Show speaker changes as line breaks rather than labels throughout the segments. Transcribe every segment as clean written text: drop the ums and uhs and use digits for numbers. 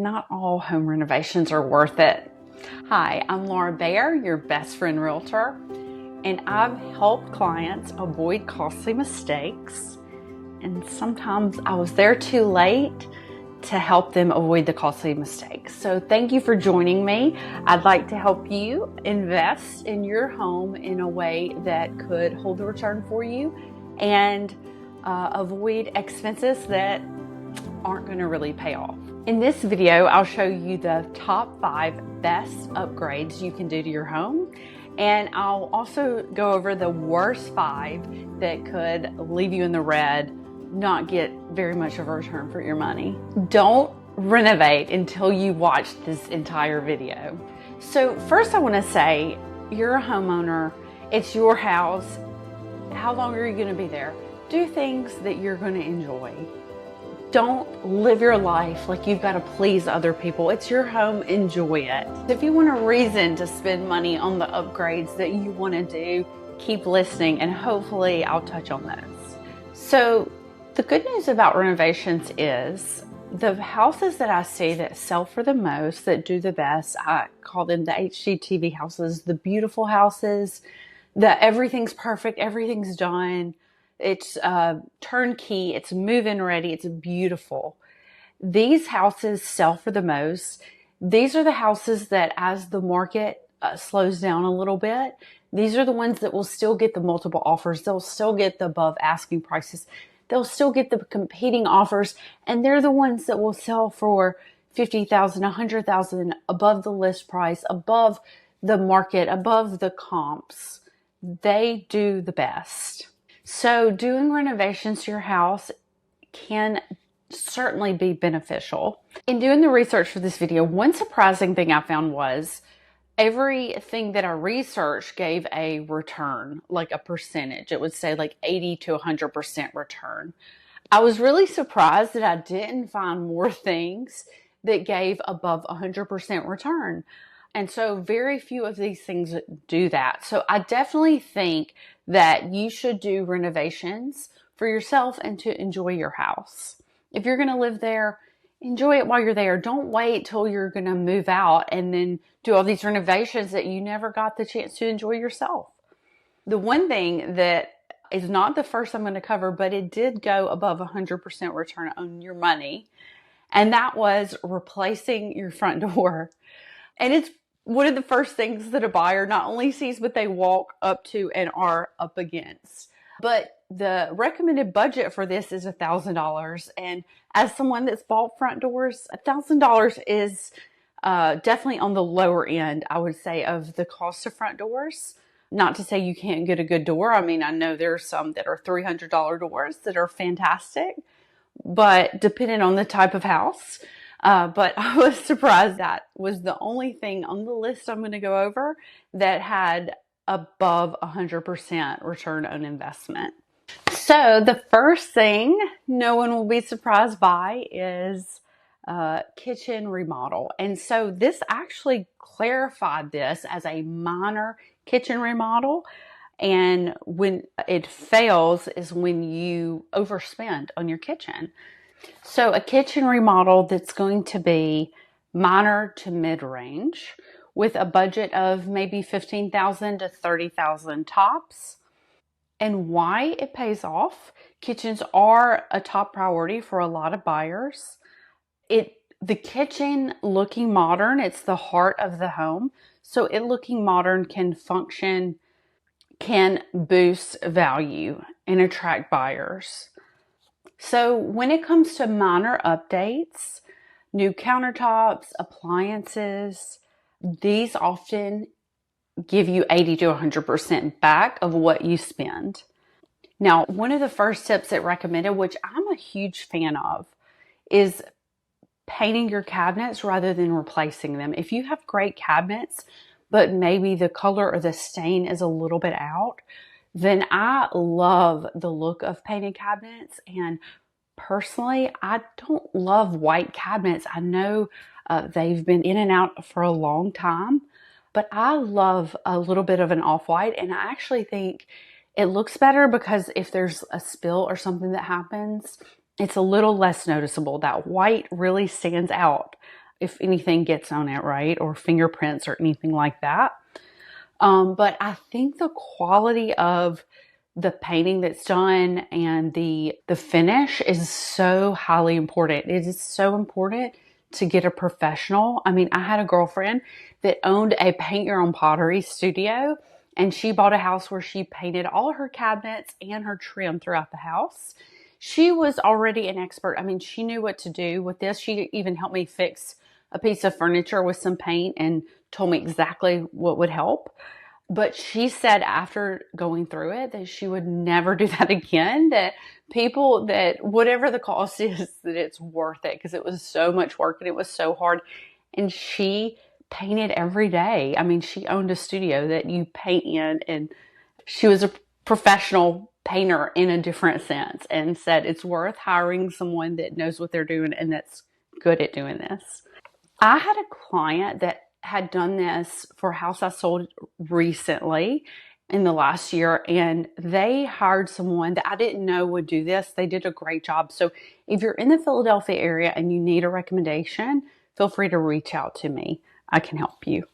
not all home renovations are worth it. Hi, I'm Laura Bayer, your best friend realtor, and I've helped clients avoid costly mistakes. And sometimes I was there too late to help them avoid the costly mistakes. So thank you for joining me. I'd like to help you invest in your home in a way that could hold the return for you and avoid expenses that aren't going to really pay off. In this video, I'll show you the top 5 best upgrades you can do to your home. And I'll also go over the worst 5 that could leave you in the red, not get very much of a return for your money. Don't renovate until you watch this entire video. So first I want to say, you're a homeowner, it's your house. How long are you going to be there? Do things that you're going to enjoy. Don't live your life like you've got to please other people. It's your home, enjoy it. If you want a reason to spend money on the upgrades that you want to do, keep listening and hopefully I'll touch on those. So the good news about renovations is the houses that I see that sell for the most, that do the best, I call them the HGTV houses, the beautiful houses, that everything's perfect, everything's done. It's turnkey, it's move-in ready, it's beautiful. These houses sell for the most. These are the houses that as the market slows down a little bit, these are the ones that will still get the multiple offers. They'll still get the above asking prices. They'll still get the competing offers, and they're the ones that will sell for $50,000, $100,000 above the list price, above the market, above the comps. They do the best. So doing renovations to your house can certainly be beneficial. In doing the research for this video, one surprising thing I found was everything that I researched gave a return, like a percentage. It would say like 80 to 100% return. I was really surprised that I didn't find more things that gave above 100% return. And so very few of these things do that. So I definitely think that you should do renovations for yourself and to enjoy your house. If you're going to live there, enjoy it while you're there. Don't wait till you're going to move out and then do all these renovations that you never got the chance to enjoy yourself. The one thing that is not the first I'm going to cover, but it did go above 100% return on your money, and that was replacing your front door. And it's one of the first things that a buyer not only sees, but they walk up to and are up against. But the recommended budget for this is $1,000. And as someone that's bought front doors, $1,000 is definitely on the lower end, I would say, of the cost of front doors. Not to say you can't get a good door. I mean, I know there are some that are $300 doors that are fantastic, but depending on the type of house. But I was surprised that was the only thing on the list I'm going to go over that had above 100% return on investment. So the first thing no one will be surprised by is kitchen remodel. And so this actually clarified this as a minor kitchen remodel. And when it fails is when you overspend on your kitchen. So a kitchen remodel that's going to be minor to mid-range with a budget of maybe $15,000 to $30,000 tops. And why it pays off. Kitchens are a top priority for a lot of buyers. The kitchen looking modern, it's the heart of the home. So it looking modern can function, can boost value and attract buyers. So when it comes to minor updates, new countertops, appliances, these often give you 80 to 100% back of what you spend. Now, one of the first tips that recommended, which I'm a huge fan of, is painting your cabinets rather than replacing them. If you have great cabinets, but maybe the color or the stain is a little bit out, then I love the look of painted cabinets. And personally, I don't love white cabinets. I know they've been in and out for a long time, but I love a little bit of an off-white. And I actually think it looks better because if there's a spill or something that happens, it's a little less noticeable. That white really stands out if anything gets on it, right? Or fingerprints or anything like that. But I think the quality of the painting that's done and the finish is so highly important. It is so important to get a professional. I mean, I had a girlfriend that owned a paint your own pottery studio, and she bought a house where she painted all her cabinets and her trim throughout the house. She was already an expert. I mean, she knew what to do with this. She even helped me fix a piece of furniture with some paint and told me exactly what would help. But she said after going through it that she would never do that again, that people, that whatever the cost is, that it's worth it, because it was so much work and it was so hard. And she painted every day. I mean, she owned a studio that you paint in, and she was a professional painter in a different sense, and said it's worth hiring someone that knows what they're doing and that's good at doing this. I had a client that had done this for a house I sold recently in the last year, and they hired someone that I didn't know would do this. They did a great job. So if you're in the Philadelphia area and you need a recommendation, feel free to reach out to me. I can help you.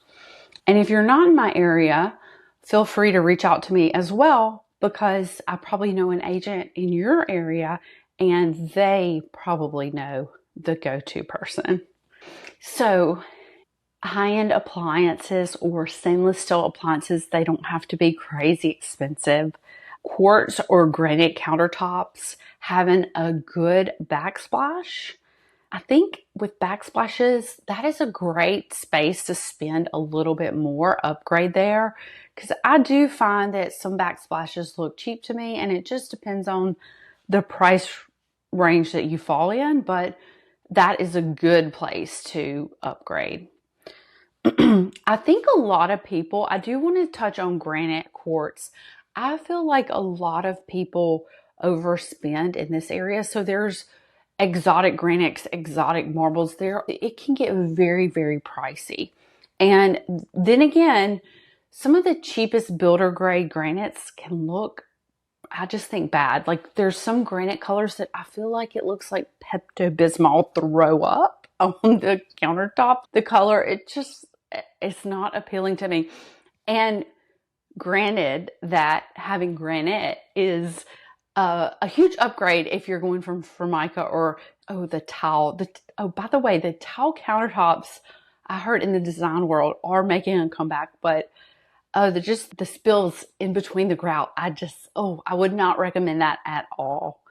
And if you're not in my area, feel free to reach out to me as well, because I probably know an agent in your area and they probably know the go-to person. So high-end appliances or stainless steel appliances, they don't have to be crazy expensive. Quartz or granite countertops, having a good backsplash. I think with backsplashes, that is a great space to spend a little bit more, upgrade there. Because I do find that some backsplashes look cheap to me, and it just depends on the price range that you fall in, but that is a good place to upgrade. I think a lot of people, I do want to touch on granite quartz. I feel like a lot of people overspend in this area. So there's exotic granites, exotic marbles there. It can get very, very pricey. And then again, some of the cheapest builder grade granites can look, I just think, bad. Like there's some granite colors that I feel like it looks like Pepto-Bismol throw up on the countertop. The color, it's not appealing to me. And granted that having granite is a huge upgrade if you're going from Formica or, the tile. By the way, the tile countertops, I heard in the design world, are making a comeback, but the spills in between the grout, I would not recommend that at all.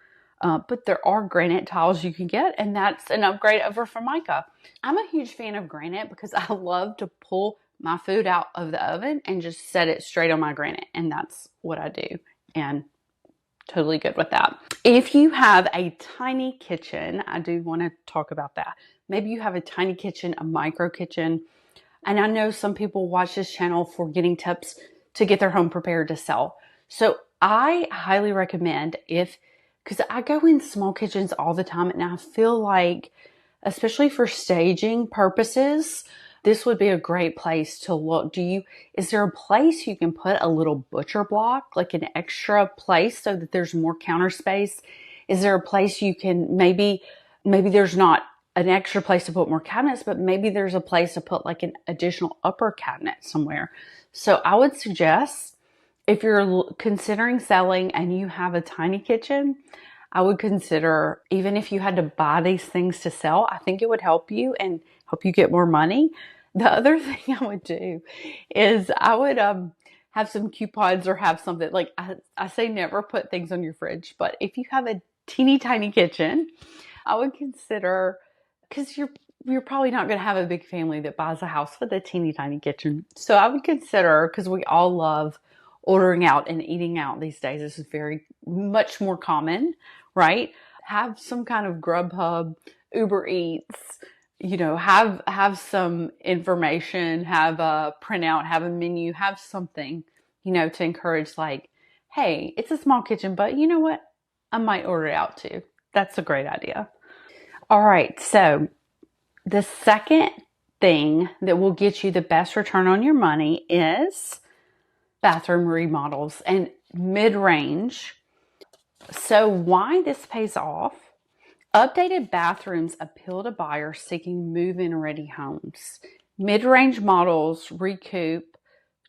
But there are granite tiles you can get, and that's an upgrade over Formica. I'm a huge fan of granite because I love to pull my food out of the oven and just set it straight on my granite, and that's what I do, and totally good with that. If you have a tiny kitchen, I do want to talk about that. Maybe you have a tiny kitchen, a micro kitchen, and I know some people watch this channel for getting tips to get their home prepared to sell. So I highly recommend, because I go in small kitchens all the time, and I feel like, especially for staging purposes, this would be a great place to look. Is there a place you can put a little butcher block, like an extra place so that there's more counter space? Is there a place you can, maybe there's not an extra place to put more cabinets, but maybe there's a place to put like an additional upper cabinet somewhere. So I would suggest, if you're considering selling and you have a tiny kitchen, I would consider, even if you had to buy these things to sell, I think it would help you and help you get more money. The other thing I would do is I would have some coupons, or have something, like I say never put things on your fridge, but if you have a teeny tiny kitchen, I would consider, because you're probably not going to have a big family that buys a house with a teeny tiny kitchen. So I would consider, because we all love ordering out and eating out these days. This is very much more common, right? Have some kind of Grubhub, Uber Eats, have some information, have a printout, have a menu, have something, to encourage, like, hey, it's a small kitchen, but you know what? I might order it out too. That's a great idea. All right. So the second thing that will get you the best return on your money is bathroom remodels and mid-range. So why this pays off, Updated bathrooms appeal to buyers seeking move-in ready homes. Mid-range models recoup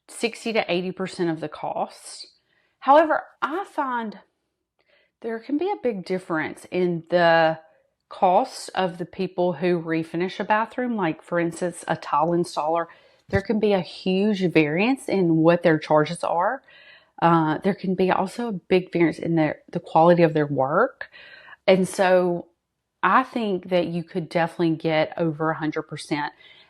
60 to 80% of the cost. However, I find there can be a big difference in the cost of the people who refinish a bathroom. Like, for instance, a tile installer, there can be a huge variance in what their charges are. There can be also a big variance in the quality of their work. And so I think that you could definitely get over 100%.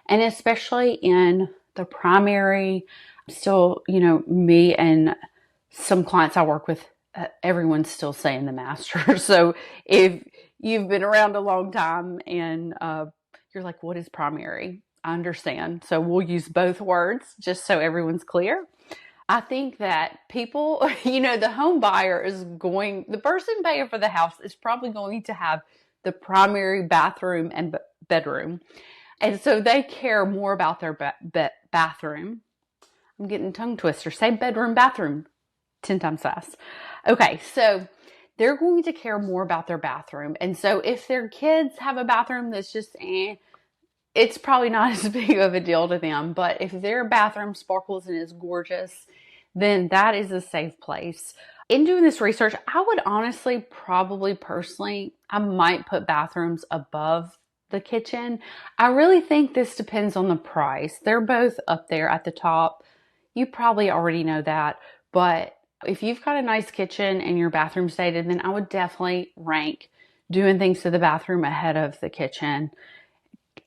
And especially in the primary, still, me and some clients I work with, everyone's still saying the master. So if you've been around a long time and you're like, what is primary? I understand. So we'll use both words just so everyone's clear. I think that people, the home buyer the person paying for the house is probably going to have the primary bathroom and bedroom. And so they care more about their bathroom. I'm getting tongue twister. Say bedroom, bathroom 10 times fast. Okay, so they're going to care more about their bathroom. And so if their kids have a bathroom that's just it's probably not as big of a deal to them. But if their bathroom sparkles and is gorgeous, then that is a safe place. In doing this research, I would honestly, probably personally, I might put bathrooms above the kitchen. I really think this depends on the price. They're both up there at the top. You probably already know that. But if you've got a nice kitchen and your bathroom's dated, then I would definitely rank doing things to the bathroom ahead of the kitchen.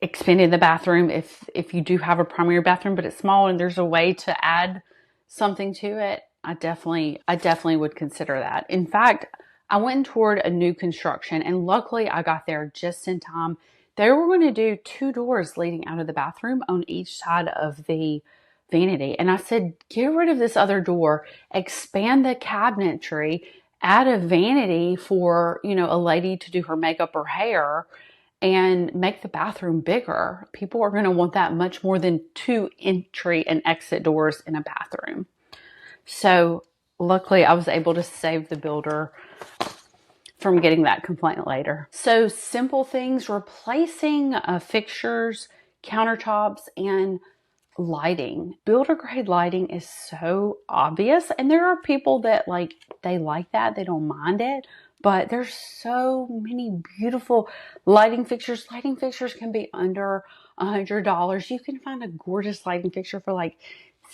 Expanding the bathroom if you do have a primary bathroom but it's small and there's a way to add something to it, I definitely would consider that. In fact, I went toward a new construction and luckily I got there just in time. They were going to do 2 doors leading out of the bathroom on each side of the vanity, and I said, get rid of this other door, expand the cabinetry, add a vanity for a lady to do her makeup or hair, and make the bathroom bigger. People are going to want that much more than 2 entry and exit doors in a bathroom. So luckily I was able to save the builder from getting that complaint later. So simple things, replacing fixtures, countertops, and lighting. Builder grade lighting is so obvious, and there are people that they like that, they don't mind it. But there's so many beautiful lighting fixtures. Lighting fixtures can be under $100. You can find a gorgeous lighting fixture for like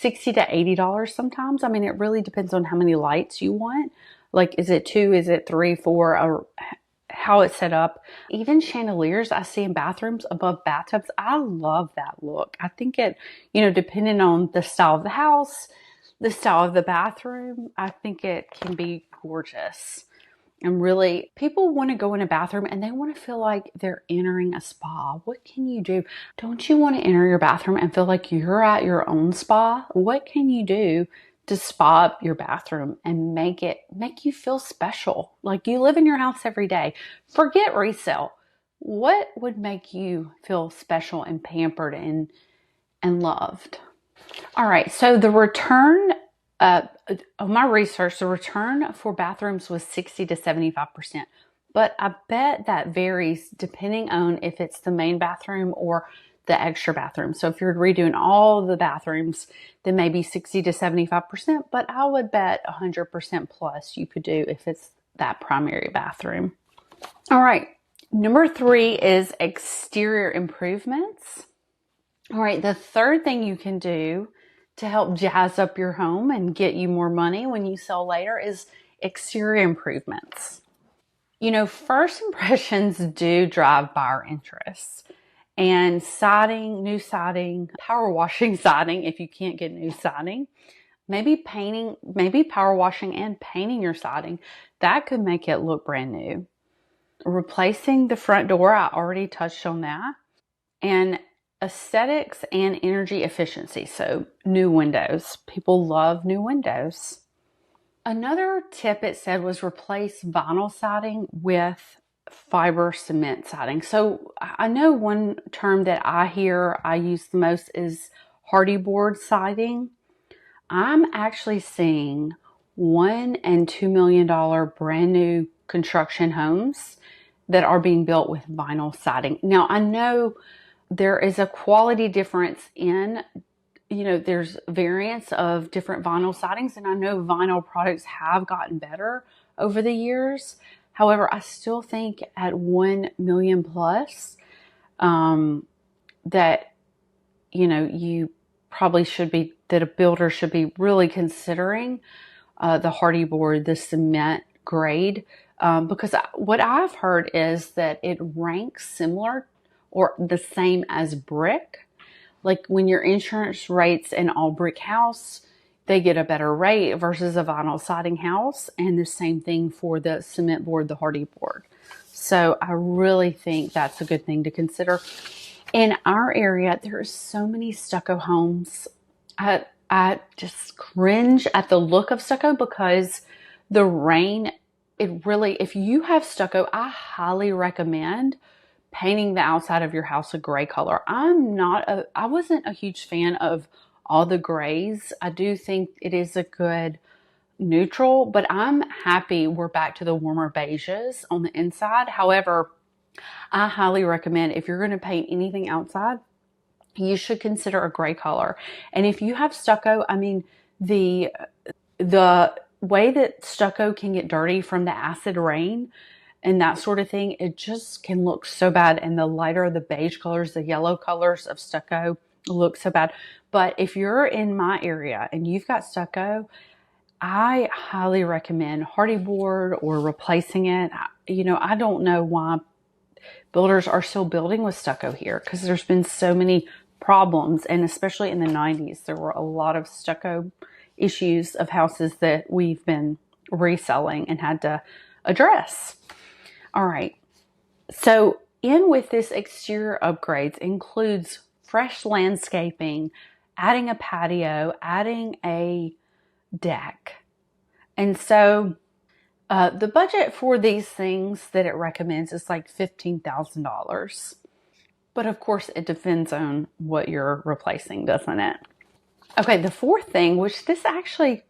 $60 to $80 sometimes. I mean, it really depends on how many lights you want. Like, is it 2, is it 3, 4, or how it's set up. Even chandeliers I see in bathrooms above bathtubs. I love that look. I think it, depending on the style of the house, the style of the bathroom, I think it can be gorgeous. And really, people want to go in a bathroom and they want to feel like they're entering a spa. What can you do? Don't you want to enter your bathroom and feel like you're at your own spa? What can you do to spa up your bathroom and make you feel special? Like you live in your house every day. Forget resale. What would make you feel special and pampered and loved? All right, so the return of my research, the return for bathrooms was 60 to 75%. But I bet that varies depending on if it's the main bathroom or the extra bathroom. So if you're redoing all the bathrooms, then maybe 60 to 75%. But I would bet 100% plus you could do if it's that primary bathroom. All right, number 3 is exterior improvements. All right, the third thing you can do to help jazz up your home and get you more money when you sell later is exterior improvements. First impressions do drive buyer interest. And siding, new siding, power washing siding if you can't get new siding, maybe painting, maybe power washing and painting your siding, that could make it look brand new. Replacing the front door, I already touched on that. And aesthetics and energy efficiency. So new windows. People love new windows. Another tip it said was replace vinyl siding with fiber cement siding. So I know one term that I use the most is Hardie Board siding. I'm actually seeing $1 and $2 million brand new construction homes that are being built with vinyl siding. Now, I know there is a quality difference in, there's variants of different vinyl sidings, and I know vinyl products have gotten better over the years. However, I still think at 1 million plus, that, you probably should be, that a builder should be really considering the Hardie Board, the cement grade, because what I've heard is that it ranks similar or the same as brick. Like when your insurance rates an all brick house, they get a better rate versus a vinyl siding house. And the same thing for the cement board, the Hardie Board. So I really think that's a good thing to consider. In our area, there are so many stucco homes. I just cringe at the look of stucco because the rain, if you have stucco, I highly recommend painting the outside of your house a gray color. I wasn't a huge fan of all the grays. I do think it is a good neutral, but I'm happy we're back to the warmer beiges on the inside. However, I highly recommend if you're going to paint anything outside, you should consider a gray color. And if you have stucco, I mean, the way that stucco can get dirty from the acid rain and that sort of thing, it just can look so bad. And the lighter the beige colors, the yellow colors of stucco look so bad. But if you're in my area and you've got stucco, I highly recommend Hardie Board or replacing it. I don't know why builders are still building with stucco here, because there's been so many problems, and especially in the 90s, there were a lot of stucco issues of houses that we've been reselling and had to address. All right. So in with this exterior upgrades includes fresh landscaping, adding a patio, adding a deck. And so the budget for these things that it recommends is like $15,000. But of course, it depends on what you're replacing, doesn't it? Okay, the fourth thing, which this actually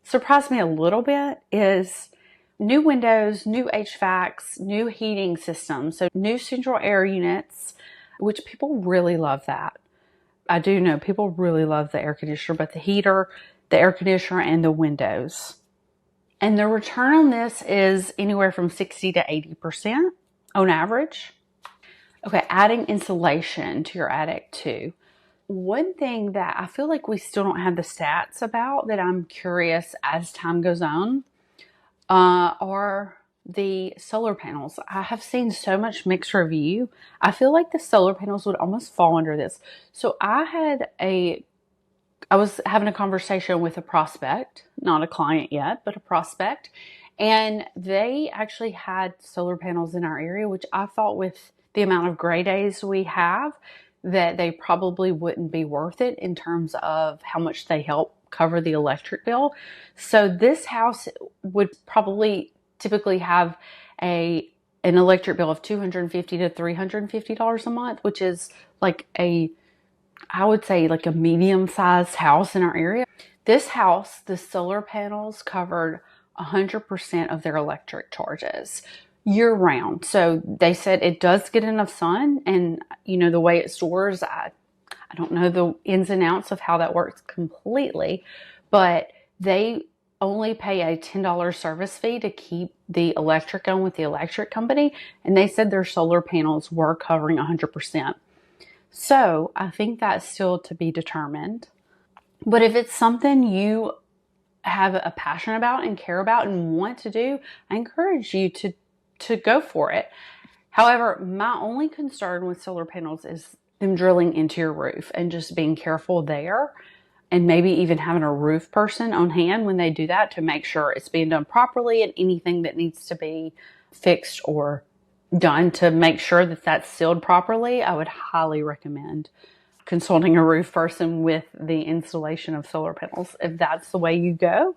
surprised me a little bit, is new windows, new HVACs, new heating systems. So new central air units, which people really love that. I do know people really love the air conditioner, but the heater, the air conditioner, and the windows. And the return on this is anywhere from 60 to 80% on average. Okay, adding insulation to your attic too. One thing that I feel like we still don't have the stats about that I'm curious as time goes on are the solar panels. I have seen so much mixed review. I feel like the solar panels would almost fall under this. So I was having a conversation with a prospect, not a client yet, but a prospect. And they actually had solar panels in our area, which I thought with the amount of gray days we have, that they probably wouldn't be worth it in terms of how much they help cover the electric bill. So this house would probably typically have an electric bill of $250 to $350 a month, which is like I would say like a medium-sized house in our area. This house, the solar panels covered 100% of their electric charges year-round. So they said it does get enough sun, and the way it stores, I don't know the ins and outs of how that works completely, but they only pay a $10 service fee to keep the electric on with the electric company, and they said their solar panels were covering 100%. So I think that's still to be determined. But if it's something you have a passion about and care about and want to do, I encourage you to go for it. However, my only concern with solar panels is them drilling into your roof, and just being careful there, and maybe even having a roof person on hand when they do that to make sure it's being done properly, and anything that needs to be fixed or done to make sure that that's sealed properly. I would highly recommend consulting a roof person with the installation of solar panels if that's the way you go.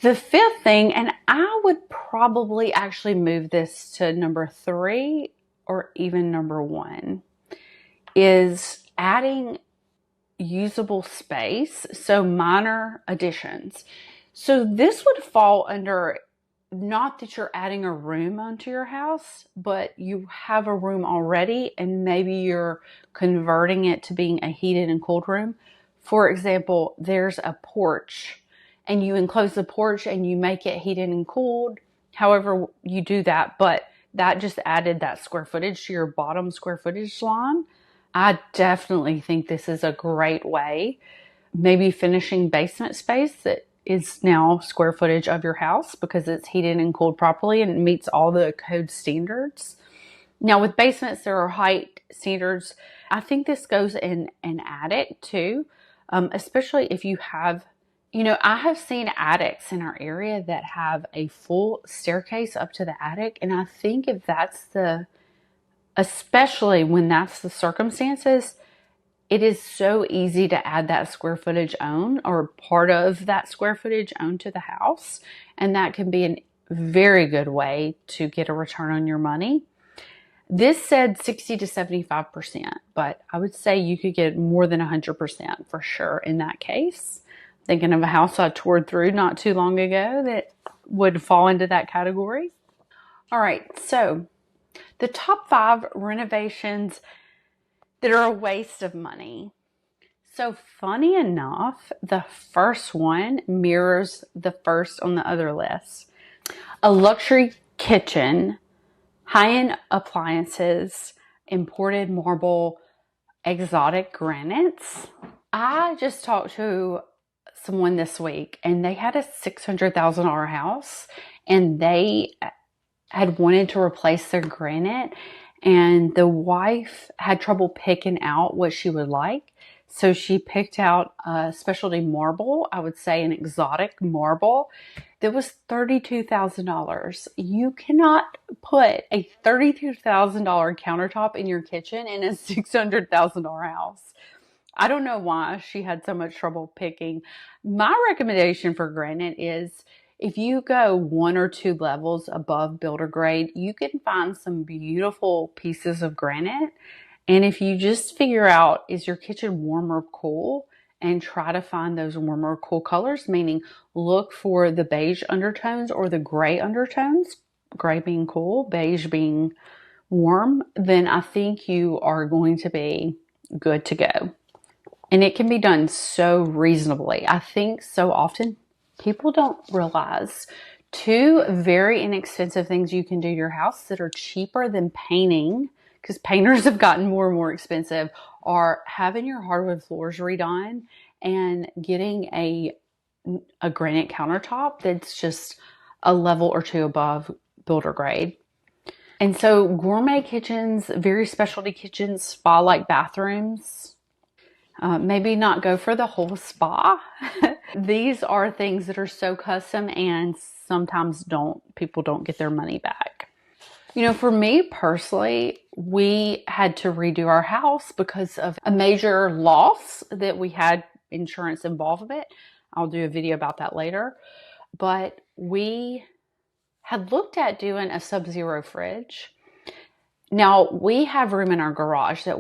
The fifth thing, and I would probably actually move this to number 3 or even number 1, is adding usable space. So minor additions. So this would fall under not that you're adding a room onto your house, but you have a room already and maybe you're converting it to being a heated and cooled room. For example, there's a porch and you enclose the porch and you make it heated and cooled. However you do that, but that just added that square footage to your bottom square footage line. I definitely think this is a great way. Maybe finishing basement space that is now square footage of your house because it's heated and cooled properly and it meets all the code standards. Now with basements, there are height standards. I think this goes in an attic too, especially if you have, I have seen attics in our area that have a full staircase up to the attic. And I think if that's especially when that's the circumstances, it is so easy to add that square footage on or part of that square footage onto the house. And that can be a very good way to get a return on your money. This said 60 to 75%, but I would say you could get more than 100% for sure in that case. Thinking of a house I toured through not too long ago that would fall into that category. All right, so the top 5 renovations that are a waste of money. So funny enough, the first one mirrors the first on the other list. A luxury kitchen, high-end appliances, imported marble, exotic granites. I just talked to someone this week and they had a $600,000 house and they had wanted to replace their granite. And the wife had trouble picking out what she would like. So she picked out a specialty marble, I would say an exotic marble, that was $32,000. You cannot put a $32,000 countertop in your kitchen in a $600,000 house. I don't know why she had so much trouble picking. My recommendation for granite is if you go 1 or 2 levels above builder grade, you can find some beautiful pieces of granite. And if you just figure out, is your kitchen warm or cool, and try to find those warm or cool colors, meaning look for the beige undertones or the gray undertones, gray being cool, beige being warm, then I think you are going to be good to go. And it can be done so reasonably. I think so often people don't realize 2 very inexpensive things you can do to your house that are cheaper than painting, because painters have gotten more and more expensive, are having your hardwood floors redone and getting a granite countertop that's just a level or 2 above builder grade. And so gourmet kitchens, very specialty kitchens, spa-like bathrooms, maybe not go for the whole spa. These are things that are so custom and sometimes people don't get their money back. For me personally, we had to redo our house because of a major loss that we had insurance involvement. I'll do a video about that later. But we had looked at doing a sub-zero fridge. Now we have room in our garage that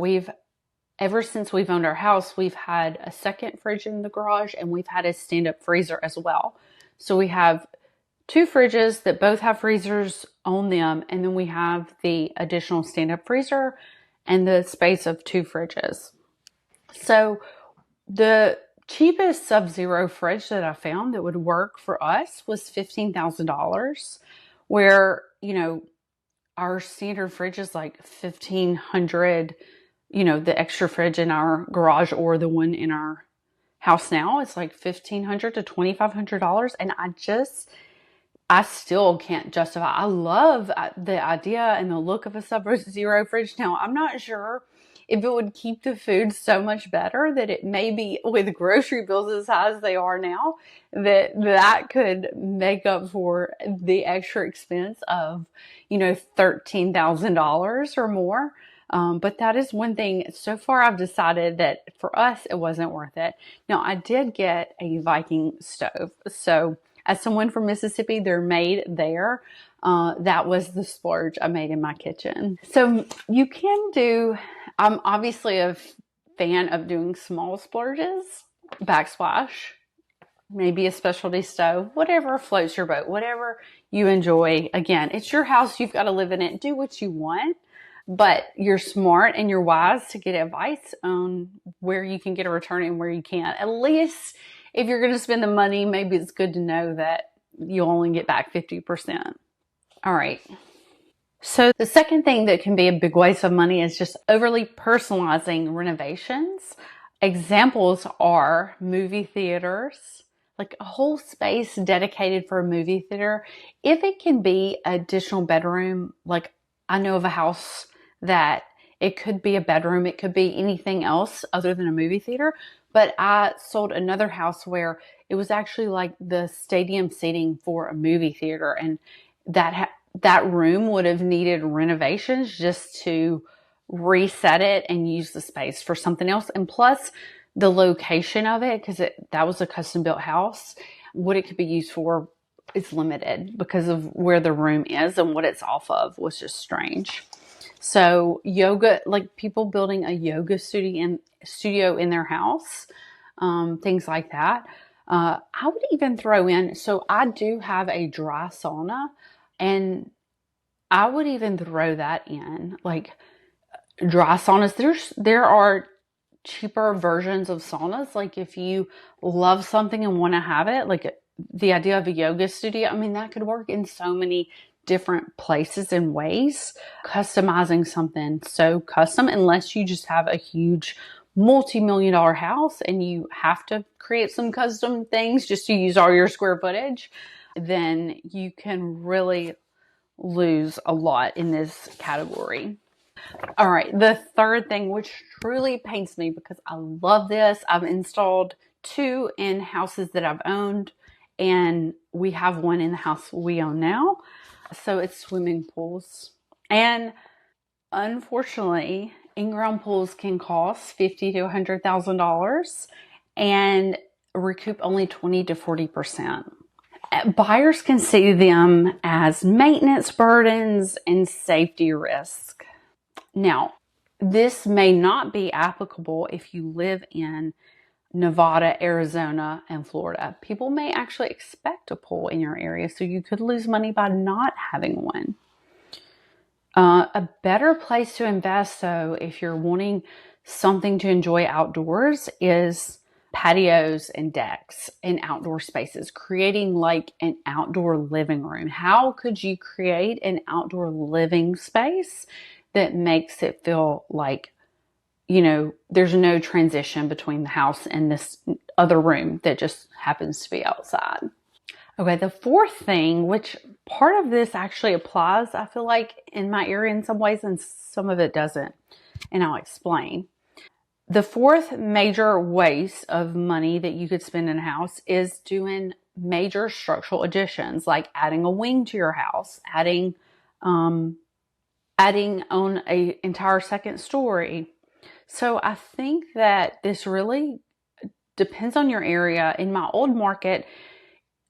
ever since we've owned our house, we've had a second fridge in the garage and we've had a stand-up freezer as well. So we have 2 fridges that both have freezers on them, and then we have the additional stand-up freezer and the space of 2 fridges. So the cheapest sub-zero fridge that I found that would work for us was $15,000, where, our standard fridge is like $1,500. The extra fridge in our garage or the one in our house now, it's like $1,500 to $2,500. And I still can't justify. I love the idea and the look of a sub-zero fridge. Now, I'm not sure if it would keep the food so much better that it may be, with grocery bills as high as they are now, that could make up for the extra expense of, $13,000 or more. But that is one thing. So far, I've decided that for us, it wasn't worth it. Now, I did get a Viking stove. So as someone from Mississippi, they're made there. That was the splurge I made in my kitchen. So you can do, I'm obviously a fan of doing small splurges, backsplash. maybe a specialty stove, whatever floats your boat, whatever you enjoy. Again, it's your house. You've got to live in it. Do what you want, but you're smart and you're wise to get advice on where you can get a return and where you can't. At least if you're going to spend the money, maybe it's good to know that you'll only get back 50%. All right. So the second thing that can be a big waste of money is just overly personalizing renovations. Examples are movie theaters, like a whole space dedicated for a movie theater. If it can be an additional bedroom, like I know of a house that it could be a bedroom, it could be anything else other than a movie theater. But I sold another house where it was actually like the stadium seating for a movie theater, and that room would have needed renovations just to reset it and use the space for something else. And plus the location of it, because that was a custom built house, what it could be used for is limited because of where the room is, and what it's off of was just strange. So yoga, like people building a yoga studio in their house, things like that. I would even throw in, so I do have a dry sauna, and I would even throw that in, like dry saunas. There are cheaper versions of saunas. Like if you love something and want to have it, like the idea of a yoga studio, I mean, that could work in so many different places and ways. Customizing something so custom, unless you just have a huge multi-million-dollar house and you have to create some custom things just to use all your square footage, then you can really lose a lot in this category. All right, the third thing, which truly pains me because I love this, I've installed 2 in houses that I've owned, and we have one in the house we own now. So it's swimming pools. And unfortunately, in-ground pools can cost $50,000 to $100,000 and recoup only 20 to 40%. Buyers can see them as maintenance burdens and safety risk. Now, this may not be applicable if you live in Nevada, Arizona, and Florida. People may actually expect a pool in your area, so you could lose money by not having one. A better place to invest, though, if you're wanting something to enjoy outdoors, is patios and decks and outdoor spaces, creating like an outdoor living room. How could you create an outdoor living space that makes it feel like, you know, there's no transition between the house and this other room that just happens to be outside? Okay, the fourth thing, which part of this actually applies, I feel like, in my area in some ways, and some of it doesn't, and I'll explain. The fourth major waste of money that you could spend in a house is doing major structural additions, like adding a wing to your house, adding on an entire second story. So I think that this really depends on your area. In my old market,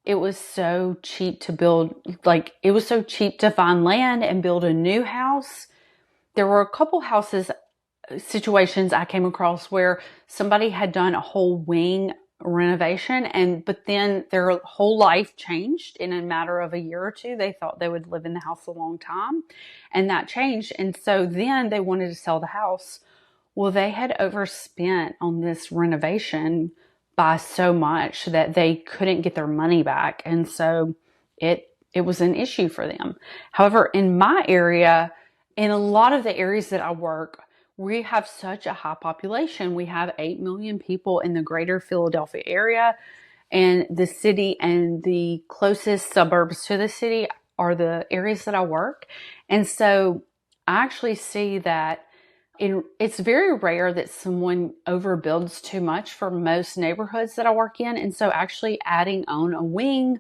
it was so cheap to build, like it was so cheap to find land and build a new house. There were a couple situations I came across where somebody had done a whole wing renovation, but then their whole life changed in a matter of a year or two. They thought they would live in the house a long time, and that changed. And so then they wanted to sell the house. Well, they had overspent on this renovation by so much that they couldn't get their money back. And so it was an issue for them. However, in my area, in a lot of the areas that I work, we have such a high population. We have 8 million people in the greater Philadelphia area, and the city and the closest suburbs to the city are the areas that I work. And so I actually see that it's very rare that someone overbuilds too much for most neighborhoods that I work in. And so actually adding on a wing,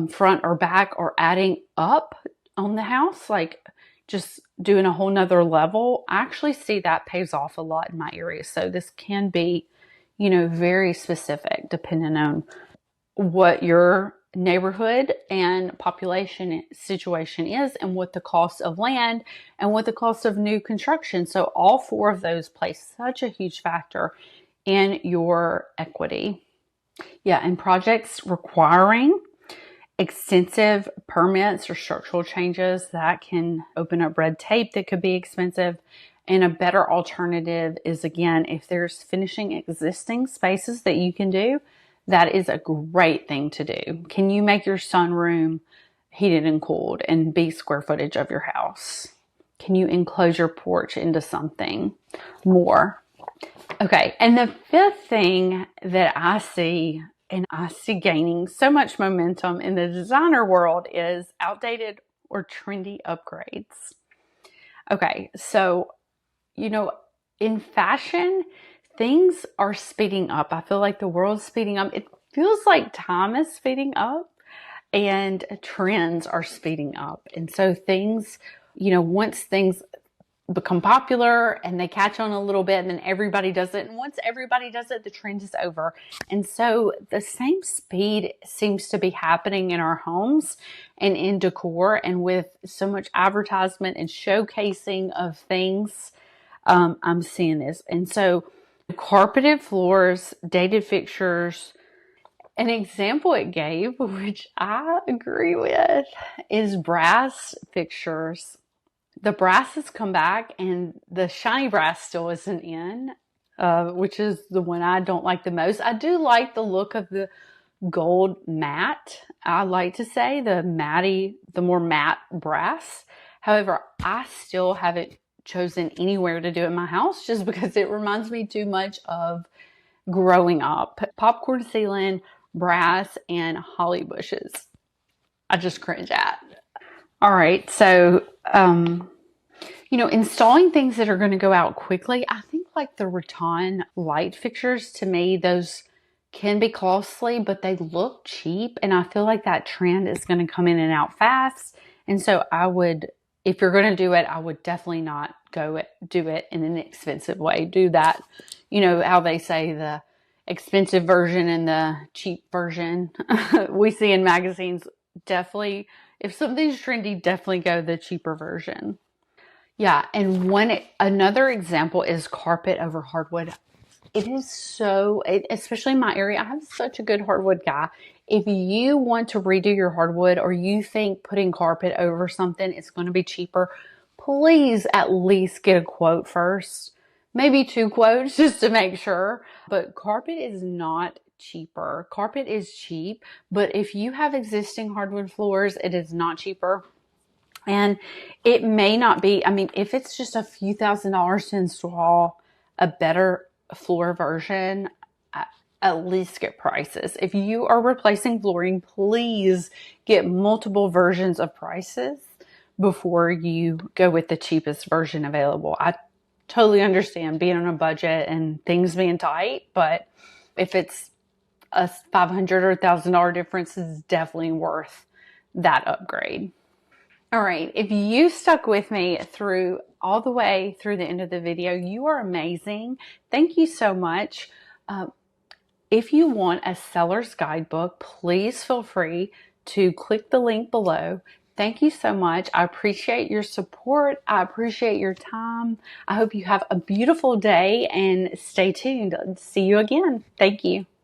front or back, or adding up on the house, like just doing a whole nother level, I actually see that pays off a lot in my area. So this can be, you know, very specific depending on what your neighborhood and population situation is, and what the cost of land and what the cost of new construction. So all 4 of those play such a huge factor in your equity. Yeah, and projects requiring extensive permits or structural changes, that can open up red tape that could be expensive. And a better alternative is, again, if there's finishing existing spaces that you can do, that is a great thing to do. Can you make your sunroom heated and cooled and be square footage of your house? Can you enclose your porch into something more? Okay, and the fifth thing that I see, and I see gaining so much momentum in the designer world, is outdated or trendy upgrades. Okay, so, in fashion, things are speeding up. I feel like the world's speeding up. It feels like time is speeding up and trends are speeding up. And so things, once things become popular and they catch on a little bit, and then everybody does it. And once everybody does it, the trend is over. And so the same speed seems to be happening in our homes and in decor, and with so much advertisement and showcasing of things, I'm seeing this. And so carpeted floors, dated fixtures. An example it gave, which I agree with, is brass fixtures. The brass has come back and the shiny brass still isn't in, which is the one I don't like the most. I do like the look of the gold matte. I like to say the more matte brass. However, I still haven't chosen anywhere to do it in my house just because it reminds me too much of growing up. Popcorn ceiling, brass, and holly bushes. I just cringe at. All right, so installing things that are going to go out quickly. I think like the rattan light fixtures, to me, those can be costly, but they look cheap. And I feel like that trend is going to come in and out fast. And so if you're going to do it, I would definitely not do it in an expensive way. Do that, how they say the expensive version and the cheap version we see in magazines. Definitely, if something's trendy, definitely go the cheaper version. Yeah, and another example is carpet over hardwood. It is especially in my area, I have such a good hardwood guy. If you want to redo your hardwood, or you think putting carpet over something is going to be cheaper, please at least get a quote first. Maybe 2 quotes just to make sure. But carpet is not cheaper. Carpet is cheap, but if you have existing hardwood floors, it is not cheaper. And it may not be, if it's just a few $1,000s to install a better floor version, at least get prices. If you are replacing flooring, please get multiple versions of prices before you go with the cheapest version available. I totally understand being on a budget and things being tight, but if it's a $500 or $1,000 difference, is definitely worth that upgrade. All right, if you stuck with me all the way through the end of the video, you are amazing. Thank you so much. If you want a seller's guidebook, please feel free to click the link below. Thank you so much. I appreciate your support. I appreciate your time. I hope you have a beautiful day and stay tuned. See you again. Thank you.